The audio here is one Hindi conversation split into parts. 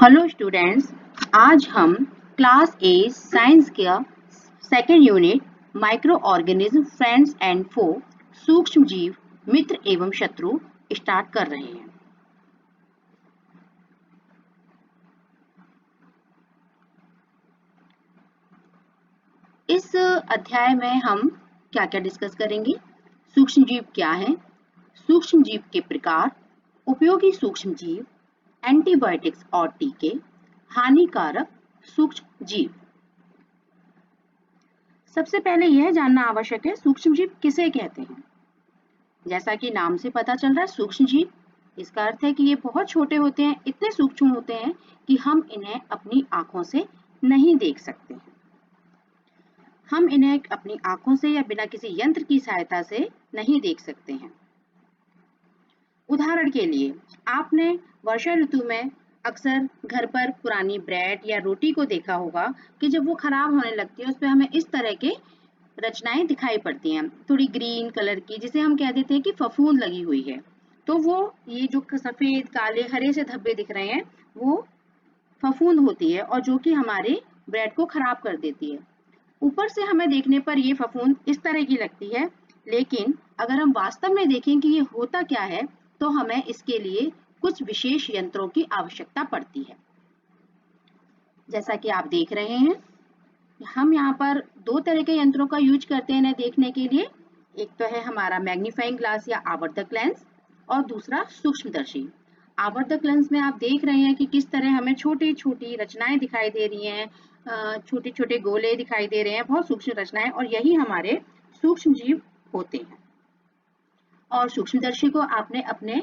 हेलो स्टूडेंट्स, आज हम क्लास ए साइंस का second unit microorganism friends and foe सूक्ष्म जीव मित्र एवं शत्रु स्टार्ट कर रहे हैं। इस अध्याय में हम क्या क्या डिस्कस करेंगे? सूक्ष्म जीव क्या है, सूक्ष्म जीव के प्रकार, उपयोगी सूक्ष्म जीव, एंटीबायोटिक्स और टीके, हानिकारक सूक्ष्म जीव। सबसे पहले यह जानना आवश्यक है सूक्ष्म जीव किसे कहते हैं। जैसा कि नाम से पता चल रहा है सूक्ष्म जीव, इसका अर्थ है कि ये बहुत छोटे होते हैं, इतने सूक्ष्म होते हैं कि हम इन्हें अपनी आंखों से नहीं देख सकते हैं। हम इन्हें अपनी आंखों से या बिना किसी यंत्र की सहायता से नहीं देख सकते हैं। उदाहरण के लिए आपने वर्षा ऋतु में अक्सर घर पर पुरानी ब्रेड या रोटी को देखा होगा कि जब वो खराब होने लगती है उस पर हमें इस तरह के रचनाएं दिखाई पड़ती हैं, थोड़ी ग्रीन कलर की, जिसे हम कह देते हैं कि फफूंद लगी हुई है। तो वो ये जो सफेद काले हरे से धब्बे दिख रहे हैं वो फफूंद होती है और जो कि हमारे ब्रेड को खराब कर देती है। ऊपर से हमें देखने पर ये फफूंद इस तरह की लगती है, लेकिन अगर हम वास्तव में देखें कि ये होता क्या है तो हमें इसके लिए कुछ विशेष यंत्रों की आवश्यकता पड़ती है। जैसा कि आप देख रहे हैं, हम यहाँ पर दो तरह के यंत्रों का यूज करते हैं इन्हें देखने के लिए। एक तो है हमारा मैग्नीफाइंग ग्लास या आवर्धक लेंस और दूसरा सूक्ष्मदर्शी। आवर्धक लेंस में आप देख रहे हैं कि किस तरह हमें छोटी छोटी रचनाएं दिखाई दे रही हैं, छोटे छोटे गोले दिखाई दे रहे हैं, बहुत सूक्ष्म रचनाएं, और यही हमारे सूक्ष्म जीव होते हैं। और सूक्ष्मदर्शी को आपने अपने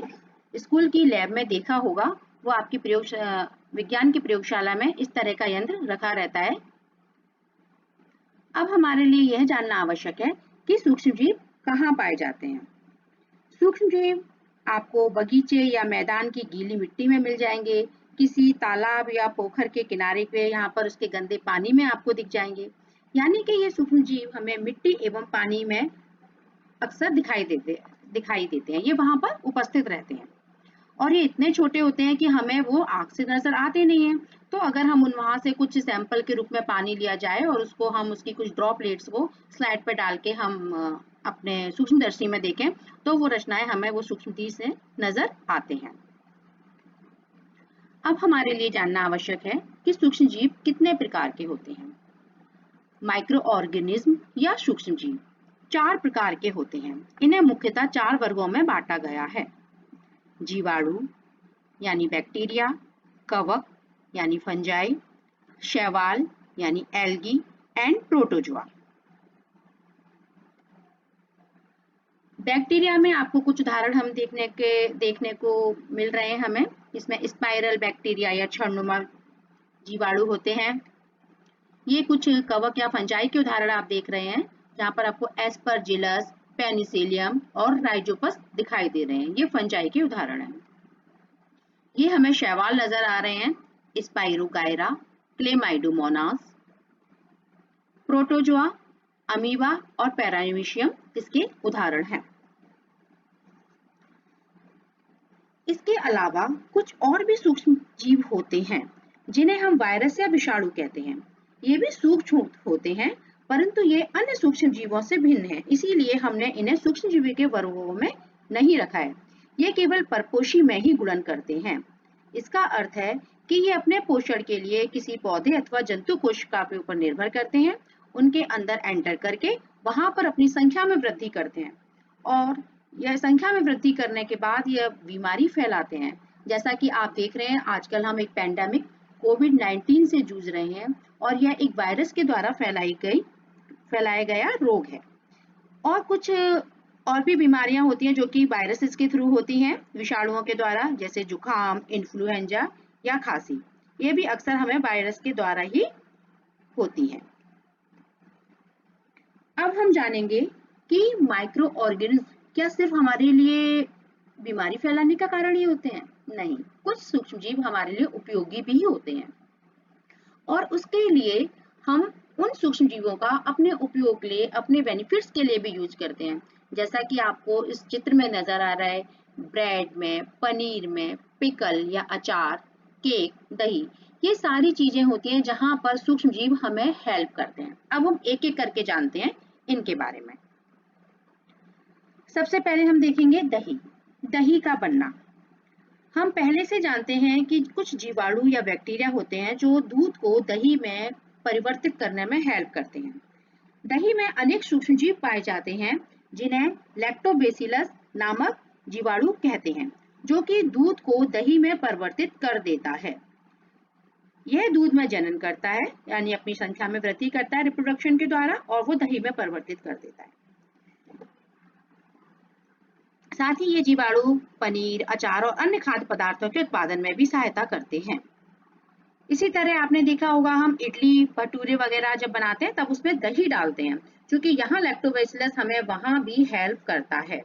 स्कूल की लैब में देखा होगा, वो आपकी विज्ञान की प्रयोगशाला में इस तरह का यंत्र रखा रहता है। अब हमारे लिए यह जानना आवश्यक है कि सूक्ष्म जीव कहाँ पाए जाते हैं। सूक्ष्म जीव आपको बगीचे या मैदान की गीली मिट्टी में मिल जाएंगे, किसी तालाब या पोखर के किनारे पे, यहाँ पर उसके गंदे पानी में आपको दिख जाएंगे। यानी कि ये सूक्ष्म जीव हमें मिट्टी एवं पानी में अक्सर दिखाई देते हैं, ये वहां पर उपस्थित रहते हैं। और ये इतने छोटे होते हैं कि हमें वो आंख से नजर आते नहीं है। तो अगर हम वहां से कुछ सैंपल के रूप में पानी लिया जाए और उसको हम उसकी कुछ ड्रॉपलेट्स को स्लाइड पर डाल के हम अपने सूक्ष्मदर्शी में देखें तो वो रचनाएं हमें वो सूक्ष्मदर्शी से नजर आते हैं। अब हमारे लिए जानना आवश्यक है कि सूक्ष्म जीव कितने प्रकार के होते हैं। माइक्रो ऑर्गेनिज्म या सूक्ष्म जीव 4 प्रकार के होते हैं। इन्हें मुख्यतः 4 वर्गों में बांटा गया है। जीवाणु यानी बैक्टीरिया, कवक यानी फंजाई, शैवाल यानी एल्गी एंड प्रोटोजोआ। बैक्टीरिया में आपको कुछ उदाहरण हम देखने को मिल रहे हैं हमें। इसमें स्पाइरल बैक्टीरिया या छड़नुमा जीवाणु होते हैं। ये कुछ कवक या फंजाई के उदाहरण आप देख रहे हैं, जहाँ पर आपको एस्परजिलस, पेनिसिलियम और राइजोपस दिखाई दे रहे हैं। ये फंजाई के उदाहरण हैं। ये हमें शैवाल नजर आ रहे हैं, स्पाइरोगायरा, क्लेमाइडोमोनास, प्रोटोजोआ, अमीबा और पैरामीशियम इसके उदाहरण हैं। इसके अलावा कुछ और भी सूक्ष्म जीव होते हैं जिन्हें हम वायरस या विषाणु कहते हैं। ये भी सूक्ष्म होते हैं, परंतु ये अन्य सूक्ष्म जीवों से भिन्न है, इसीलिए हमने इन्हें सूक्ष्म जीवों के वर्गों में नहीं रखा है। ये केवल परपोषी में ही गुणन करते हैं। इसका अर्थ है कि ये अपने पोषण के लिए किसी पौधे अथवा जंतु कोशिका के ऊपर निर्भर करते हैं, उनके अंदर एंटर करके वहां पर अपनी संख्या में वृद्धि करते हैं और यह संख्या में वृद्धि करने के बाद यह बीमारी फैलाते हैं। जैसा कि आप देख रहे हैं, आजकल हम एक पैंडेमिक कोविड-19 से जूझ रहे हैं और यह एक वायरस के द्वारा फैलाया गया रोग है। और कुछ और भी बीमारियां होती हैं जो कि वायरसेस के थ्रू होती हैं, विषाणुओं के द्वारा, जैसे जुकाम, इन्फ्लुएंजा या खांसी। ये भी अक्सर हमें वायरस के द्वारा ही होती है। अब हम जानेंगे कि माइक्रो ऑर्गेनिज्म क्या सिर्फ हमारे लिए बीमारी फैलाने का कारण ही होते हैं? नहीं, कुछ सूक्ष्म जीव हमारे लिए उपयोगी भी होते हैं और उसके लिए हम उन सूक्ष्म जीवों का अपने उपयोग के लिए, अपने बेनिफिट्स के लिए भी यूज करते हैं। जैसा कि आपको इस चित्र में नजर आ रहा है, ब्रेड में, पनीर में, पिकल या अचार केक, दही, ये सारी चीजें होती हैं जहां पर सूक्ष्म जीव हमें हेल्प करते हैं। अब हम एक एक करके जानते हैं इनके बारे में। सबसे पहले हम देखेंगे दही। दही का बनना, हम पहले से जानते हैं कि कुछ जीवाणु या बैक्टीरिया होते हैं जो दूध को दही में परिवर्तित करने में हेल्प करते हैं। दही में अनेक सूक्ष्मजीव पाए जाते हैं जिन्हें लैक्टोबैसिलस नामक जीवाणु कहते हैं, जो कि दूध को दही में परिवर्तित कर देता है। यह दूध में जनन करता है, यानी अपनी संख्या में वृद्धि करता है रिप्रोडक्शन के द्वारा, और वो दही में परिवर्तित कर देता है। साथ ही ये जीवाणु पनीर, अचार और अन्य खाद्य पदार्थों के उत्पादन में भी सहायता करते हैं। इसी तरह आपने देखा होगा, हम इडली, भटूरे वगैरह जब बनाते हैं तब उसमें दही डालते हैं, क्योंकि यहाँ लैक्टोबैसिलस हमें वहां भी हेल्प करता है।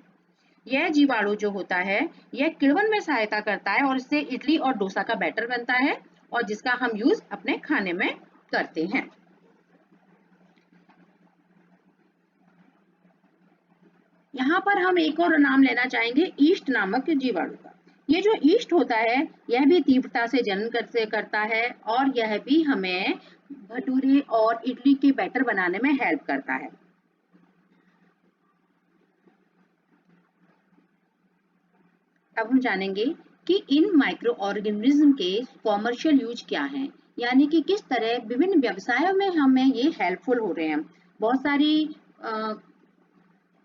यह जीवाणु जो होता है, यह किण्वन में सहायता करता है और इससे इडली और डोसा का बैटर बनता है, और जिसका हम यूज अपने खाने में करते हैं। यहाँ पर हम एक और नाम लेना चाहेंगे ईस्ट नामक जीवाणु का। ये जो ईस्ट होता है, यह भी तीव्रता से जनन करता है, और यह भी हमें भटूरे और इडली के बैटर बनाने में हेल्प करता है। अब हम जानेंगे कि इन माइक्रो ऑर्गेनिज्म के कॉमर्शियल यूज क्या हैं, यानी कि किस तरह विभिन्न व्यवसायों में हमें ये हेल्पफुल हो रहे हैं।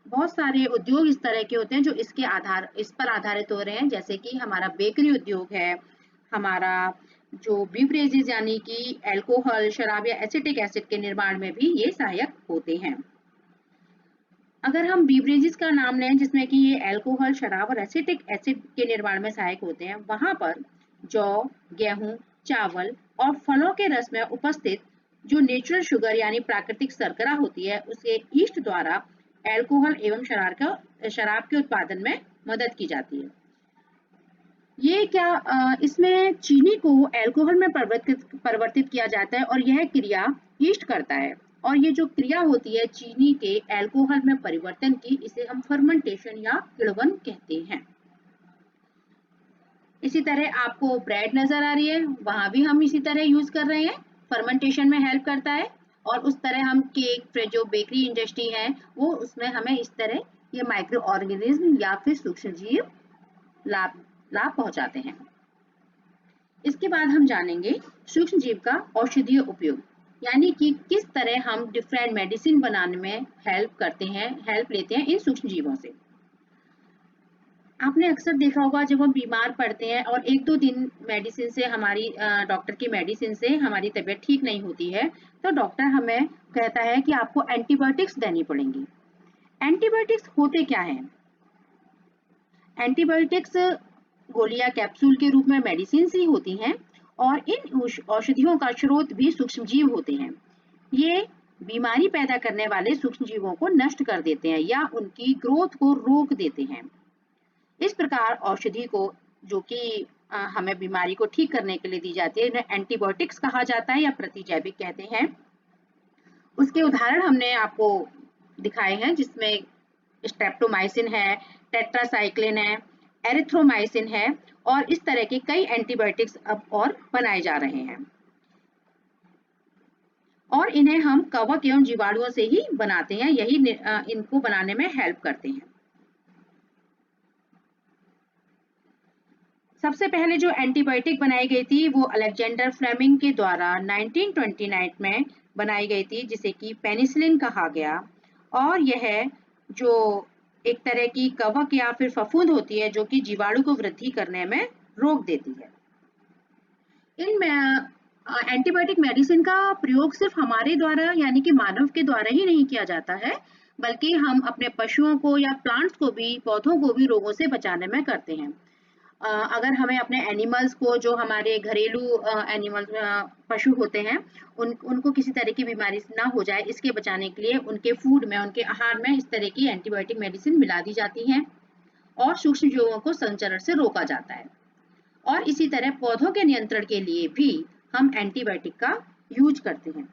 बहुत सारे उद्योग इस तरह के होते हैं जो इस पर आधारित हो रहे हैं, जैसे कि हमारा बेकरी उद्योग है, हमारा जो बीवरेजेस यानी कि अल्कोहल, शराब या एसिटिक एसिड के निर्माण में भी ये सहायक होते हैं। अगर हम बीवरेजेस का नाम लें जिसमें कि ये अल्कोहल, शराब और एसिटिक एसिड के निर्माण में सहायक होते हैं, वहां पर जौ, गेहूं, चावल और फलों के रस में उपस्थित जो नेचुरल शुगर यानी प्राकृतिक शर्करा होती है, उसे ईस्ट द्वारा अल्कोहल एवं शराब के उत्पादन में मदद की जाती है। इसमें चीनी को अल्कोहल में परिवर्तित किया जाता है, और यह क्रिया ईस्ट करता है, और ये जो क्रिया होती है चीनी के अल्कोहल में परिवर्तन की, इसे हम फर्मेंटेशन या किण्वन कहते हैं। इसी तरह आपको ब्रेड नजर आ रही है, वहां भी हम इसी तरह यूज कर रहे हैं, फर्मेंटेशन में हेल्प करता है। और उस तरह हम केक, जो बेकरी इंडस्ट्री है, वो उसमें हमें इस तरह ये माइक्रो ऑर्गेनिज्म या फिर सूक्ष्म जीव लाभ पहुंचाते हैं। इसके बाद हम जानेंगे सूक्ष्म जीव का औषधीय उपयोग, यानी कि किस तरह हम डिफरेंट मेडिसिन बनाने में हेल्प लेते हैं इन सूक्ष्म जीवों से। आपने अक्सर देखा होगा, जब हम बीमार पड़ते हैं और एक दो दिन मेडिसिन से डॉक्टर की मेडिसिन से हमारी तबीयत ठीक नहीं होती है, तो डॉक्टर हमें कहता है कि आपको एंटीबायोटिक्स देनी पड़ेंगी। एंटीबायोटिक्स होते क्या हैं? एंटीबायोटिक्स गोलियां कैप्सूल के रूप में मेडिसिन ही होती हैं, और इन औषधियों का स्रोत भी सूक्ष्मजीव होते हैं। ये बीमारी पैदा करने वाले सूक्ष्मजीवों को नष्ट कर देते हैं या उनकी ग्रोथ को रोक देते हैं। इस प्रकार औषधि को, जो कि हमें बीमारी को ठीक करने के लिए दी जाती है, इन्हें एंटीबायोटिक्स कहा जाता है या प्रतिजैविक कहते हैं। उसके उदाहरण हमने आपको दिखाए हैं, जिसमें स्ट्रेप्टोमाइसिन है, टेट्रासाइक्लिन है, एरिथ्रोमाइसिन है, और इस तरह के कई एंटीबायोटिक्स अब और बनाए जा रहे हैं, और इन्हें हम कवक एवं जीवाणुओं से ही बनाते हैं, यही इनको बनाने में हेल्प करते हैं। सबसे पहले जो एंटीबायोटिक बनाई गई थी वो अलेक्जेंडर फ्लेमिंग के द्वारा 1929 में बनाई गई थी, जिसे कि पेनिसिलिन कहा गया, और यह जो एक तरह की कवक या फिर फफूंद होती है जो कि जीवाणु को वृद्धि करने में रोक देती है। इन एंटीबायोटिक मेडिसिन का प्रयोग सिर्फ हमारे द्वारा यानी कि मानव के द्वारा ही नहीं किया जाता है, बल्कि हम अपने पशुओं को या प्लांट्स को भी, पौधों को भी रोगों से बचाने में करते हैं। अगर हमें अपने एनिमल्स को, जो हमारे घरेलू एनिमल पशु होते हैं, उनको किसी तरह की बीमारी ना हो जाए, इसके बचाने के लिए उनके फूड में, उनके आहार में इस तरह की एंटीबायोटिक मेडिसिन मिला दी जाती हैं, और सूक्ष्म जीवों को संचरण से रोका जाता है। और इसी तरह पौधों के नियंत्रण के लिए भी हम एंटीबायोटिक का यूज करते हैं।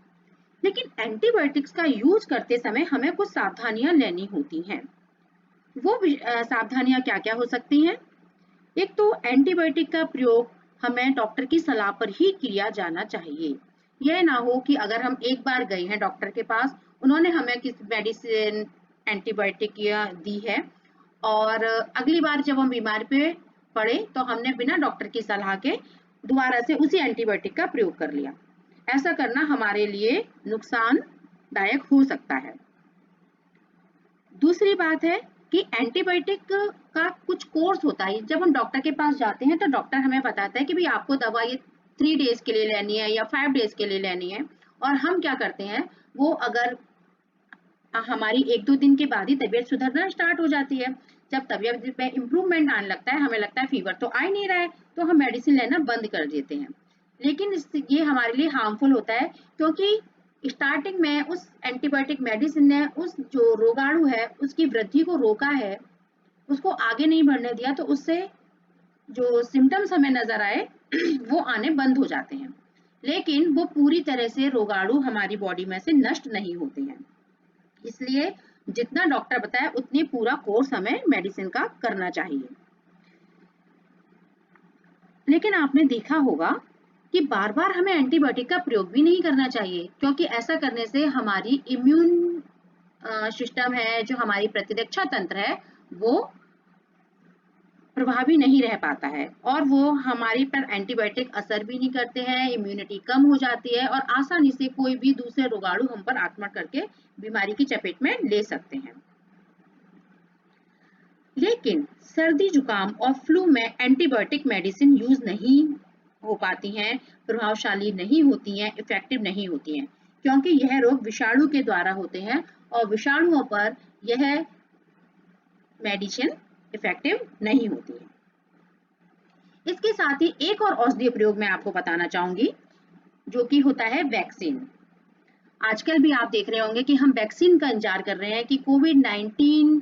लेकिन एंटीबायोटिक्स का यूज करते समय हमें कुछ सावधानियां लेनी होती हैं। वो सावधानियां क्या क्या हो सकती हैं? एक तो एंटीबायोटिक का प्रयोग हमें डॉक्टर की सलाह पर ही किया जाना चाहिए। यह ना हो कि अगर हम एक बार गए हैं डॉक्टर के पास, उन्होंने हमें किसी मेडिसिन एंटीबायोटिक या दी है और अगली बार जब हम बीमार पे पड़े तो हमने बिना डॉक्टर की सलाह के दोबारा से उसी एंटीबायोटिक का प्रयोग कर लिया। ऐसा करना हमारे लिए नुकसानदायक हो सकता है। दूसरी बात है कि एंटीबायोटिक का कुछ कोर्स होता है। जब हम डॉक्टर के पास जाते हैं तो डॉक्टर हमें बताता है कि भाई आपको दवा ये 3 डेज के लिए लेनी है या 5 डेज के लिए लेनी है, और हम क्या करते हैं, वो अगर हमारी 1-2 दिन के बाद ही तबीयत सुधरना स्टार्ट हो जाती है। जब तबीयत में इम्प्रूवमेंट आने लगता है, हमें लगता है फीवर तो आ ही नहीं रहा है, तो हम मेडिसिन लेना बंद कर देते हैं। लेकिन ये हमारे लिए हार्मफुल होता है, क्योंकि स्टार्टिंग में उस एंटीबायोटिक मेडिसिन ने उस जो रोगाणु है उसकी वृद्धि को रोका है, उसको आगे नहीं बढ़ने दिया, तो उससे जो सिम्टम्स हमें नजर आए वो आने बंद हो जाते हैं। लेकिन वो पूरी तरह से रोगाणु हमारी बॉडी में से नष्ट नहीं होते हैं। इसलिए जितना डॉक्टर बताए उतनी पूरा कोर्स हमें मेडिसिन का करना चाहिए। लेकिन आपने देखा होगा कि बार बार हमें एंटीबायोटिक का प्रयोग भी नहीं करना चाहिए, क्योंकि ऐसा करने से हमारी इम्यून सिस्टम है, जो हमारी प्रतिरक्षा तंत्र है, वो प्रभावी नहीं रह पाता है और वो हमारे पर एंटीबायोटिक असर भी नहीं करते हैं, इम्यूनिटी कम हो जाती है और आसानी से कोई भी दूसरे रोगाणु हम पर आक्रमण करके बीमारी की चपेट में ले सकते हैं। लेकिन सर्दी जुकाम और फ्लू में एंटीबायोटिक मेडिसिन यूज नहीं हो पाती हैं, प्रभावशाली नहीं होती हैं, इफेक्टिव नहीं होती हैं, क्योंकि यह रोग विषाणु के द्वारा होते हैं और विषाणुओं पर यह मेडिसिन इफेक्टिव नहीं होती है। इसके साथ ही एक और औषधीय प्रयोग मैं आपको बताना चाहूंगी, जो कि होता है वैक्सीन। आजकल भी आप देख रहे होंगे कि हम वैक्सीन का इंतजार कर रहे हैं कि कोविड-19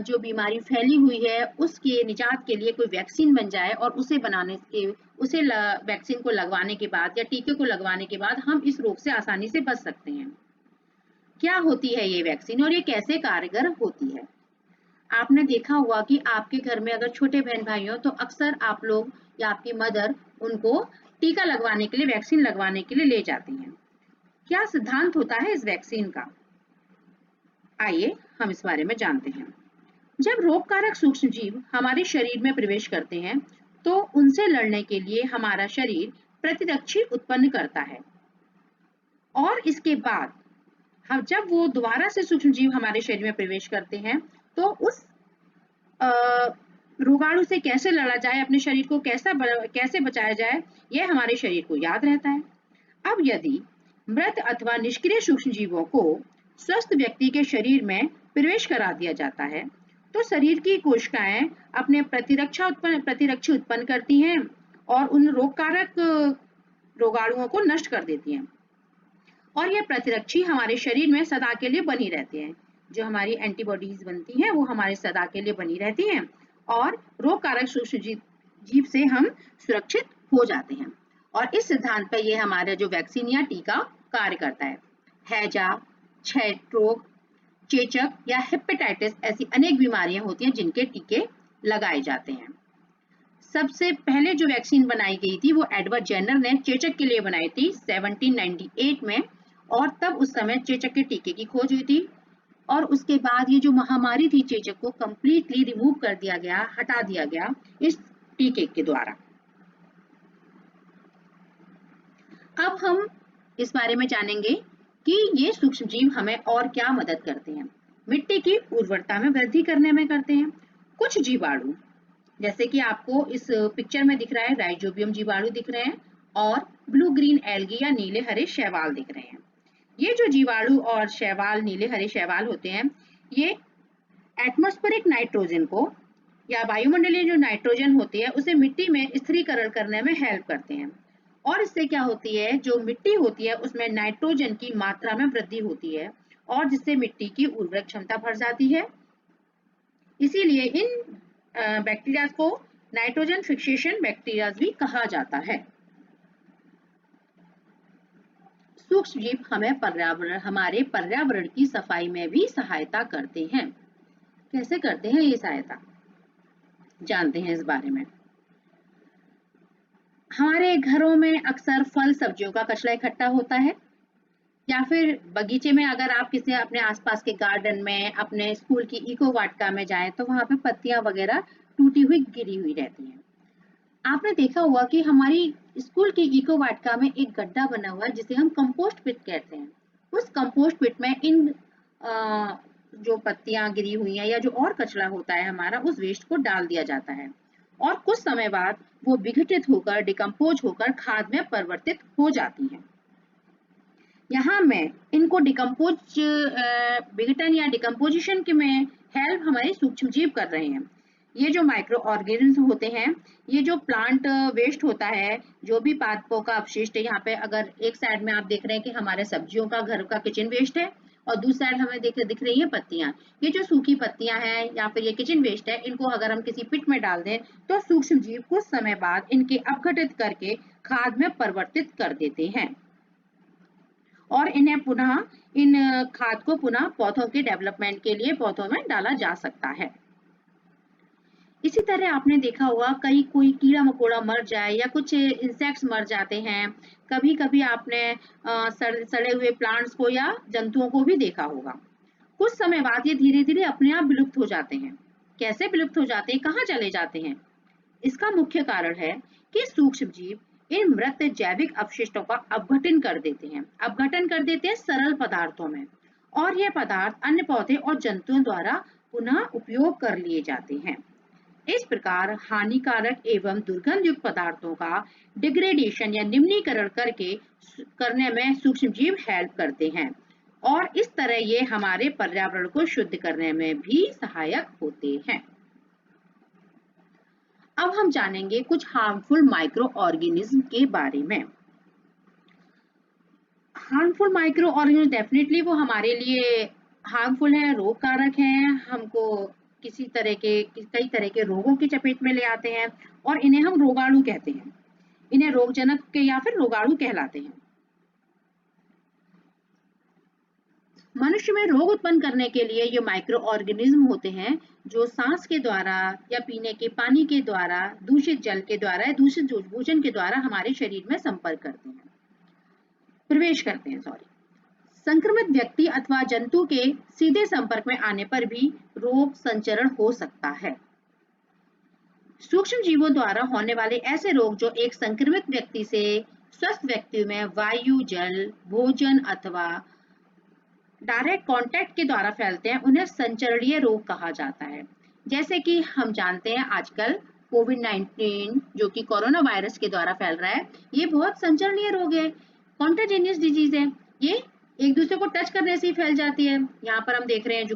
जो बीमारी फैली हुई है उसके निजात के लिए कोई वैक्सीन बन जाए और उसे वैक्सीन को लगवाने के बाद या टीके को लगवाने के बाद हम इस रोग से आसानी से बच सकते हैं। क्या होती है ये वैक्सीन और ये कैसे कारगर होती है? आपने देखा होगा कि आपके घर में अगर छोटे बहन भाई हो तो अक्सर आप लोग या आपकी मदर उनको टीका लगवाने के लिए, वैक्सीन लगवाने के लिए ले जाती हैं। क्या सिद्धांत होता है इस वैक्सीन का? आइए हम इस बारे में जानते हैं। जब रोगकारक सूक्ष्मजीव हमारे शरीर में प्रवेश करते हैं तो उनसे लड़ने के लिए हमारा शरीर प्रतिरक्षी उत्पन्न करता है, और इसके बाद हम जब वो दोबारा से सूक्ष्मजीव हमारे शरीर में प्रवेश करते हैं तो उस रोगाणु से कैसे लड़ा जाए, अपने शरीर को कैसे बचाया जाए, यह हमारे शरीर को याद रहता है। अब यदि मृत अथवा निष्क्रिय सूक्ष्मजीवों को स्वस्थ व्यक्ति के शरीर में प्रवेश करा दिया जाता है तो शरीर की कोशिकाएं अपने प्रतिरक्षी उत्पन्न करती हैं और उन रोगकारक रोगाणुओं को नष्ट कर देती हैं, और ये प्रतिरक्षी हमारे शरीर में सदा के लिए बनी रहती हैं। जो हमारी एंटीबॉडीज बनती हैं वो हमारे सदा के लिए बनी रहती हैं और रोगकारक सूक्ष्मजीव से हम सुरक्षित हो जाते हैं। और इस सिद्धांत पर ये हमारा जो वैक्सीन या टीका कार्य करता है। हैजा, क्षय रोग, चेचक या हेपेटाइटिस ऐसी अनेक बीमारियां होती हैं जिनके टीके लगाए जाते हैं। सबसे पहले जो वैक्सीन बनाई गई थी वो एडवर्ड जेनर ने चेचक के लिए बनाई थी 1798 में, और तब उस समय चेचक के टीके की खोज हुई थी और उसके बाद ये जो महामारी थी चेचक को कंप्लीटली रिमूव कर दिया गया, हटा दिया गया इस टीके के द्वारा। अब हम इस बारे में जानेंगे कि ये सूक्ष्मजीव हमें और क्या मदद करते हैं। मिट्टी की उर्वरता में वृद्धि करने में करते हैं। कुछ जीवाणु, जैसे कि आपको इस पिक्चर में दिख रहा है, राइजोबियम जीवाणु दिख रहे हैं और ब्लू ग्रीन एल्गी या नीले हरे शैवाल दिख रहे हैं। ये जो जीवाणु और शैवाल, नीले हरे शैवाल होते हैं, ये एटमॉस्फेरिक नाइट्रोजन को या वायुमंडलीय जो नाइट्रोजन होती है उसे मिट्टी में स्थिरीकरण करने में हेल्प करते हैं, और इससे क्या होती है, जो मिट्टी होती है उसमें नाइट्रोजन की मात्रा में वृद्धि होती है और जिससे मिट्टी की उर्वरक क्षमता बढ़ जाती है। इसीलिए इन बैक्टीरिया को नाइट्रोजन फिक्सेशन बैक्टीरिया भी कहा जाता है। सूक्ष्मजीव हमारे पर्यावरण की सफाई में भी सहायता करते हैं। कैसे करते हैं ये सहायता, जानते हैं इस बारे में। हमारे घरों में अक्सर फल सब्जियों का कचरा इकट्ठा होता है, या फिर बगीचे में अगर आप किसी अपने आसपास के गार्डन में, अपने स्कूल की इको वाटिका में जाएं तो वहां पे पत्तियां वगैरह टूटी हुई गिरी हुई रहती हैं। आपने देखा होगा कि हमारी स्कूल की इको वाटिका में एक गड्ढा बना हुआ है जिसे हम कंपोस्ट पिट कहते हैं। उस कंपोस्ट पिट में इन जो पत्तियां गिरी हुई हैं या जो और कचरा होता है हमारा, उस वेस्ट को डाल दिया जाता है और कुछ समय बाद वो विघटित होकर, डिकम्पोज होकर खाद में परिवर्तित हो जाती हैं। यहाँ में इनको डिकम्पोज विघटन या डिकम्पोजिशन के में हेल्प हमारे सूक्ष्म जीव कर रहे हैं। ये जो माइक्रो ऑर्गेनिज्म होते हैं, ये जो प्लांट वेस्ट होता है, जो भी पादपों का अपशिष्ट है, यहाँ पे अगर एक साइड में आप देख रहे हैं कि हमारे सब्जियों का घर का किचन वेस्ट है और दूसरी साइड हमें दिख रही है पत्तियां। ये जो सूखी पत्तियां हैं या फिर ये किचन वेस्ट है, इनको अगर हम किसी पिट में डाल दें तो सूक्ष्म जीव कुछ समय बाद इनके अपघटित करके खाद में परिवर्तित कर देते हैं और इन्हें पुनः इन खाद को पुनः पौधों के डेवलपमेंट के लिए पौधों में डाला जा सकता है। इसी तरह आपने देखा होगा कहीं कोई कीड़ा मकोड़ा मर जाए या कुछ इंसेक्ट्स मर जाते हैं। कभी कभी आपने सड़े हुए प्लांट्स को या जंतुओं को भी देखा होगा। कुछ समय बाद ये धीरे धीरे अपने आप विलुप्त हो जाते हैं। कैसे विलुप्त हो जाते हैं, कहाँ चले जाते हैं? इसका मुख्य कारण है कि सूक्ष्म जीव इन मृत जैविक अवशिष्टों का अपघटन कर देते हैं सरल पदार्थों में, और ये पदार्थ अन्य पौधे और जंतुओं द्वारा पुनः उपयोग कर लिए जाते हैं। इस प्रकार हानिकारक एवं दुर्गंध युक्त पदार्थों का डिग्रेडेशन या निम्नीकरण करने में सूक्ष्म जीव हेल्प करते हैं और इस तरह ये हमारे पर्यावरण को शुद्ध करने में भी सहायक होते हैं। अब हम जानेंगे कुछ हार्मफुल माइक्रो ऑर्गेनिज्म के बारे में। हार्मफुल माइक्रो ऑर्गेनिज्म डेफिनेटली वो हमारे लिए हार्मफुल है, रोग कारक है, हमको कई तरह के रोगों की चपेट में ले आते हैं और इन्हें हम रोगाणु कहते हैं। इन्हें रोगजनक के या फिर रोगाणु कहलाते हैं। मनुष्य में रोग उत्पन्न करने के लिए ये माइक्रो ऑर्गेनिज्म होते हैं जो सांस के द्वारा या पीने के पानी के द्वारा, दूषित जल के द्वारा या दूषित भोजन के द्वारा हमारे शरीर में प्रवेश करते हैं। संक्रमित व्यक्ति अथवा जंतु के सीधे संपर्क में आने पर भी रोग संचरण हो सकता है। सूक्ष्म जीवों द्वारा होने वाले ऐसे रोग जो एक संक्रमित व्यक्ति से स्वस्थ व्यक्ति में वायु, जल, भोजन अथवा डायरेक्ट कांटेक्ट के द्वारा फैलते हैं, उन्हें संचरणीय रोग कहा जाता है। जैसे कि हम जानते हैं आजकल कोविड-19 जो कि कोरोना वायरस के द्वारा फैल रहा है, ये बहुत संचरणीय रोग है, कॉन्टेजिनियस डिजीज है। ये एक दूसरे को टच करने से ही फैल जाती है। यहाँ पर हम देख रहे हैं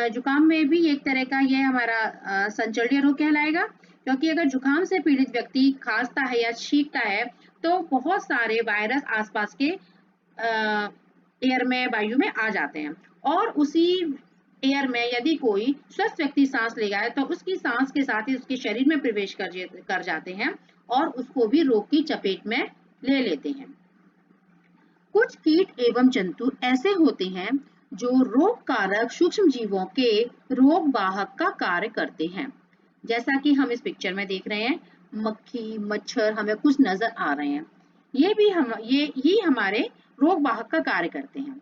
जुकाम में भी एक तरह का ये हमारा संचरणीय रोग कहलाएगा, क्योंकि अगर जुकाम से पीड़ित व्यक्ति खांसता है या छींकता है तो बहुत सारे वायरस आसपास के एयर में, वायु में आ जाते हैं और उसी एयर में यदि कोई स्वस्थ व्यक्ति सांस लेगा है तो उसकी सांस के साथ ही उसके शरीर में प्रवेश कर जाते हैं और उसको भी रोग की चपेट में ले लेते हैं। कुछ कीट एवं जंतु ऐसे होते हैं जो रोग कारक सूक्ष्म जीवों के रोग वाहक का कार्य करते हैं। जैसा कि हम इस पिक्चर में देख रहे हैं, मक्खी, मच्छर हमें कुछ नजर आ रहे हैं। ये ही हमारे रोग वाहक का कार्य करते हैं।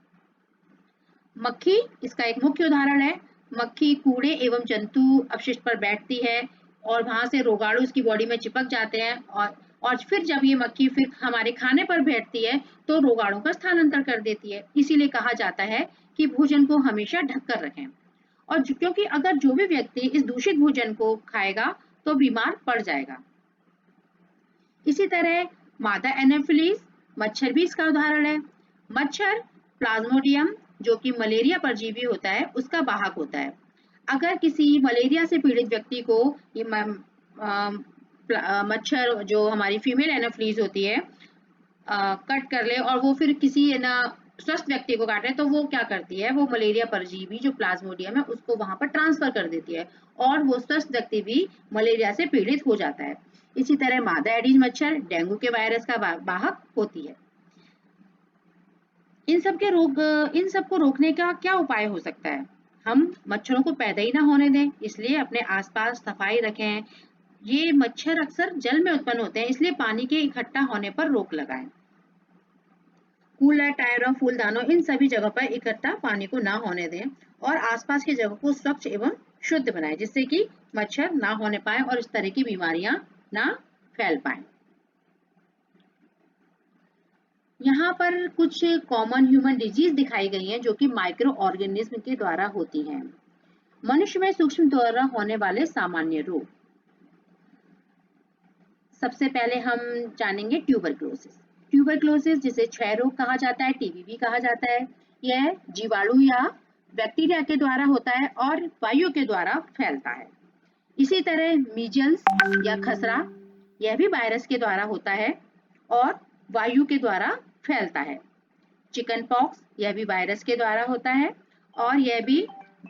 मक्खी इसका एक मुख्य उदाहरण है। मक्खी कूड़े एवं जंतु अपशिष्ट पर बैठती है और वहां से रोगाणु उसकी बॉडी में चिपक जाते हैं और फिर जब ये मक्खी फिर हमारे खाने पर बैठती है तो रोगाणु का स्थानांतर कर देती है। इसीलिए कहा जाता है कि भोजन को हमेशा ढककर रखें और क्योंकि अगर जो भी व्यक्ति इस दूषित भोजन को खाएगा तो बीमार पड़ जाएगा। इसी तरह मादा एनोफिलीज मच्छर भी इसका उदाहरण है। मच्छर प्लाज्मोडियम जो कि मलेरिया परजीवी होता है उसका वाहक होता है। अगर किसी मलेरिया से पीड़ित व्यक्ति को ये मच्छर जो हमारी फीमेल एनोफिलीज होती है कट कर ले और वो फिर किसी स्वस्थ व्यक्ति को काटे तो वो क्या करती है, वो मलेरिया परजीवी जो प्लाज्मोडियम है उसको वहां पर ट्रांसफर कर देती है और वो स्वस्थ व्यक्ति भी मलेरिया से पीड़ित हो जाता है। इसी तरह मादा एडीज मच्छर डेंगू के वायरस का वाहक होती है। इन सब को रोकने का क्या उपाय हो सकता है? हम मच्छरों को पैदा ही ना होने दें, इसलिए अपने आसपास सफाई रखें, ये मच्छर अक्सर जल में उत्पन्न होते हैं, इसलिए पानी के इकट्ठा होने पर रोक लगाएं। कूलर, टायरों, फूलदानों, इन सभी जगह पर इकट्ठा पानी को ना होने दें और आसपास की जगह को स्वच्छ एवं शुद्ध बनाएं, जिससे कि मच्छर ना होने पाए और इस तरह की बीमारियां ना फैल पाए। यहाँ पर कुछ कॉमन ह्यूमन डिजीज दिखाई गई हैं जो कि माइक्रो ऑर्गेनिज्म के द्वारा होती हैं। मनुष्य में सूक्ष्म द्वारा होने वाले सामान्य रोग। सबसे पहले हम जानेंगे ट्यूबरक्लोसिस। ट्यूबरक्लोसिस जिसे क्षय रोग कहा जाता है, टीबी भी कहा जाता है, यह जीवाणु या बैक्टीरिया के द्वारा होता है और वायु के द्वारा फैलता है। इसी तरह मीजल्स या खसरा, यह भी वायरस के द्वारा होता है और वायु के द्वारा फैलता है। चिकन पॉक्स, यह भी वायरस के द्वारा होता है और यह भी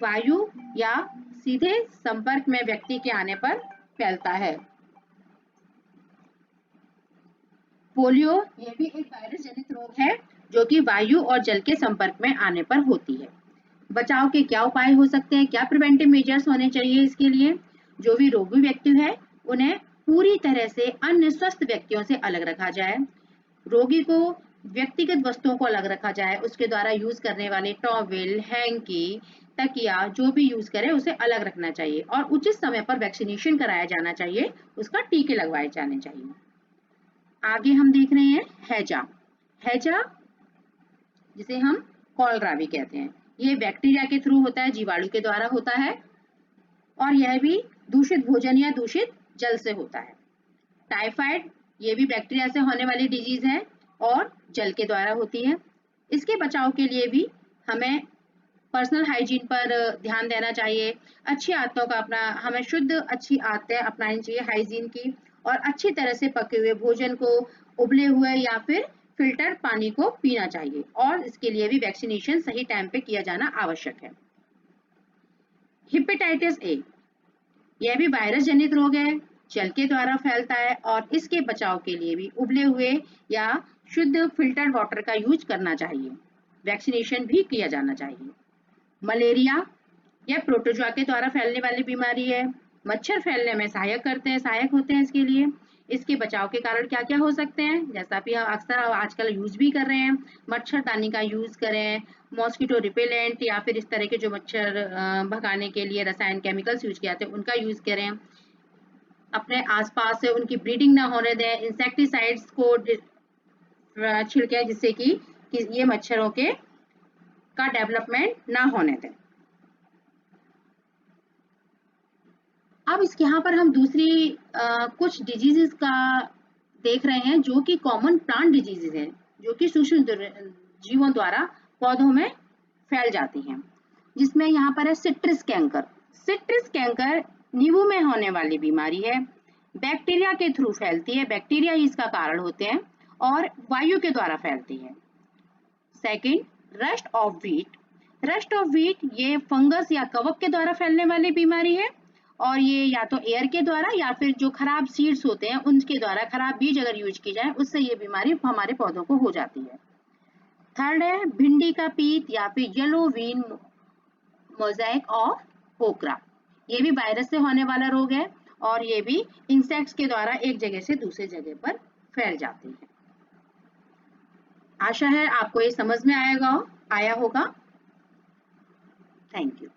वायु या सीधे संपर्क में व्यक्ति के आने पर फैलता है। पोलियो, यह भी एक वायरस जनित रोग है जो कि वायु और जल के संपर्क में आने पर होती है। बचाव के क्या उपाय हो सकते हैं, क्या प्रिवेंटिव मेजर्स होने चाहिए इसके लिए? जो भी रोगी व्यक्ति है उन्हें पूरी तरह से अन्य स्वस्थ व्यक्तियों से अलग रखा जाए। रोगी को व्यक्तिगत वस्तुओं को अलग रखा जाए, उसके द्वारा यूज करने वाले टॉवेल, हैंकी, तकिया जो भी यूज करे उसे अलग रखना चाहिए और उचित समय पर वैक्सीनेशन कराया जाना चाहिए, उसका टीके लगवाए जाने चाहिए। आगे हम देख रहे हैं हैजा। हैजा जिसे हम कॉलरा भी कहते हैं, ये बैक्टीरिया के थ्रू होता है, जीवाणु के द्वारा होता है और यह भी दूषित भोजन या दूषित जल से होता है। टाइफाइड, ये भी बैक्टीरिया से होने वाली डिजीज है और जल के द्वारा होती है। इसके बचाव के लिए भी हमें पर्सनल हाइजीन पर ध्यान देना चाहिए। अच्छी आदतों का अपना हमें शुद्ध अच्छी आदतें अपनानी चाहिए हाइजीन की, और अच्छी तरह से पके हुए भोजन को, उबले हुए या फिर फिल्टर पानी को पीना चाहिए और इसके लिए भी वैक्सीनेशन सही टाइम पे किया जाना आवश्यक है। हेपेटाइटिस ए, यह भी वायरस जनित रोग है, जल के द्वारा फैलता है और इसके बचाव के लिए भी उबले हुए या शुद्ध फिल्टर्ड वाटर का यूज करना चाहिए। वैक्सीनेशन भी किया जाना चाहिए। मलेरिया, यह प्रोटोजोआ के द्वारा फैलने वाली बीमारी है, मच्छर फैलने में सहायक होते हैं इसके लिए। इसके बचाव के कारण क्या क्या हो सकते हैं, जैसा भी हम अक्सर आजकल यूज भी कर रहे हैं, मच्छरदानी का यूज करें, मॉस्किटो रिपेलेंट या फिर इस तरह के जो मच्छर भगाने के लिए रसायन केमिकल्स यूज किए जाते हैं उनका यूज करें। अपने आसपास से उनकी ब्रीडिंग ना होने दें, इंसेक्टिसाइड्स को छिड़कें जिससे कि ये मच्छरों के का डेवलपमेंट ना होने दें। अब इसके यहाँ पर हम दूसरी कुछ डिजीजेस का देख रहे हैं जो कि कॉमन प्लांट डिजीजेस हैं, जो कि सूक्ष्म जीवों द्वारा पौधों में फैल जाती हैं, जिसमें यहाँ पर है सिट्रस कैंकर। सिट्रस कैंकर नींबू में होने वाली बीमारी है, बैक्टीरिया के थ्रू फैलती है, बैक्टीरिया ही इसका कारण होते हैं और वायु के द्वारा फैलती है। Second, rust of wheat. Rust of wheat ये फंगस या कवक के द्वारा फैलने वाली बीमारी है और ये या तो एयर के द्वारा या फिर जो खराब सीड्स होते हैं उनके द्वारा, खराब बीज अगर यूज की जाए उससे ये बीमारी हमारे पौधों को हो जाती है। थर्ड है भिंडी का पीत या फिर येलो वीन मोज़ेक ऑफ ओकरा, ये भी वायरस से होने वाला रोग है और ये भी इंसेक्ट्स के द्वारा एक जगह से दूसरे जगह पर फैल जाती है। आशा है आपको ये समझ में आया होगा। Thank you.